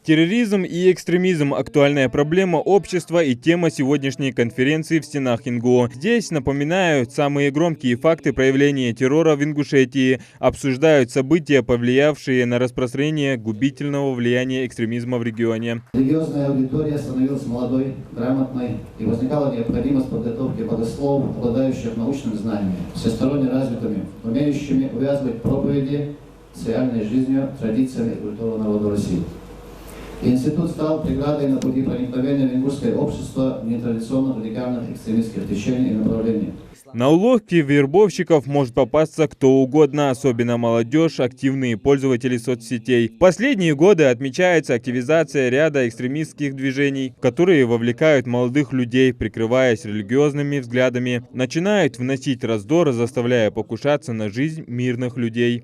Терроризм и экстремизм – актуальная проблема общества и тема сегодняшней конференции в стенах ИНГО. Здесь напоминают самые громкие факты проявления террора в Ингушетии, обсуждают события, повлиявшие на распространение губительного влияния экстремизма в регионе. Религиозная аудитория становилась молодой, грамотной, и возникала необходимость подготовки богословов, обладающих научными знаниями, всесторонне развитыми, умеющими увязывать проповеди с реальной жизнью, традициями и культурой народа России. Институт стал преградой на пути проникновения в ингушское общество нетрадиционных радикальных экстремистских течений и направлений. На уловки вербовщиков может попасться кто угодно, особенно молодежь, активные пользователи соцсетей. В последние годы отмечается активизация ряда экстремистских движений, которые вовлекают молодых людей, прикрываясь религиозными взглядами, начинают вносить раздор, заставляя покушаться на жизнь мирных людей.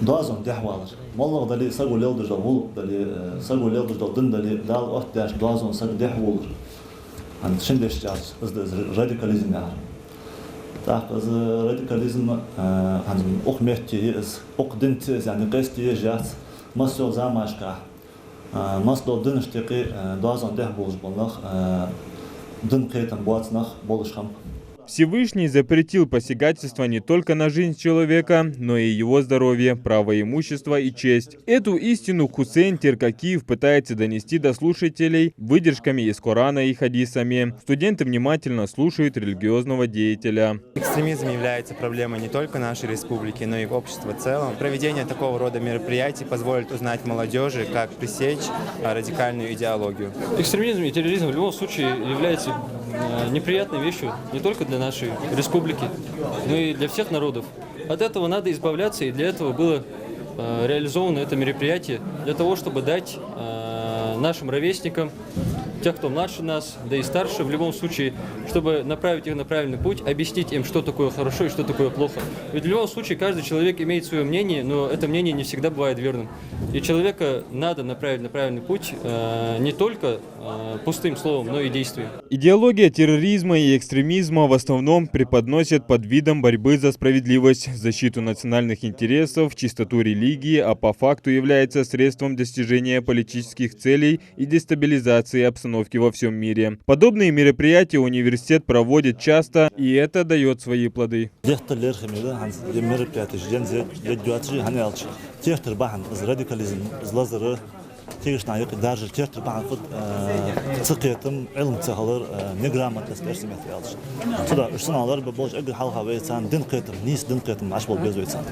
Dazon dehvalar. Mallar dali sagu leldir dal hul dali sagu leldir dal din dali dal ohtash dazon sag dehvulur. Han şimdi şahs radikalizm ya. Tah az radikalizm han ok mehti is ok dint yani qesti jat masyo zamashka. Masdo din iştiqi dazon dehvulur ballah din qetan boatnах bolisham. Всевышний запретил посягательство не только на жизнь человека, но и его здоровье, право имущества и честь. Эту истину Хусейн Теркакиев пытается донести до слушателей выдержками из Корана и хадисами. Студенты внимательно слушают религиозного деятеля. Экстремизм является проблемой не только нашей республики, но и общества в целом. Проведение такого рода мероприятий позволит узнать молодежи, как пресечь радикальную идеологию. Экстремизм и терроризм в любом случае являются неприятной вещью не только для нашей республики, но и для всех народов. От этого надо избавляться, и для этого было реализовано это мероприятие, для того, чтобы дать нашим ровесникам, тех, кто младше нас, да и старше, в любом случае, чтобы направить их на правильный путь, объяснить им, что такое хорошо и что такое плохо. Ведь в любом случае каждый человек имеет свое мнение, но это мнение не всегда бывает верным. И человека надо направить на правильный путь не только пустым словом, но и действием. Идеология терроризма и экстремизма в основном преподносят под видом борьбы за справедливость, защиту национальных интересов, чистоту религии, а по факту является средством достижения политических целей и дестабилизации обстановки во всем мире. Подобные мероприятия университет проводит часто, и это дает свои плоды. تيجي نعيق درجة تيرت بعد فت تقيتم علم تهلر نجرامات تسترسم يتفعلش. تدا إرسنالر ببوج أجل حلقة ويتسان دين قيتم نيس دين قيتم عشبول بيزويتسان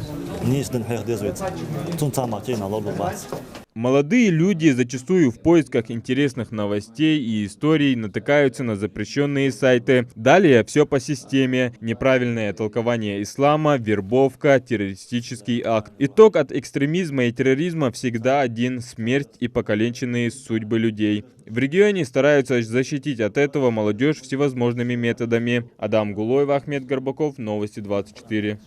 نيس دين حيخ ديزويتسان تون تاماتين على الباس. Молодые люди зачастую в поисках интересных новостей и историй натыкаются на запрещенные сайты. Далее все по системе. Неправильное толкование ислама, вербовка, террористический акт. Итог от экстремизма и терроризма всегда один – смерть и покалеченные судьбы людей. В регионе стараются защитить от этого молодежь всевозможными методами. Адам Гулоев, Ахмед Горбаков, Новости 24.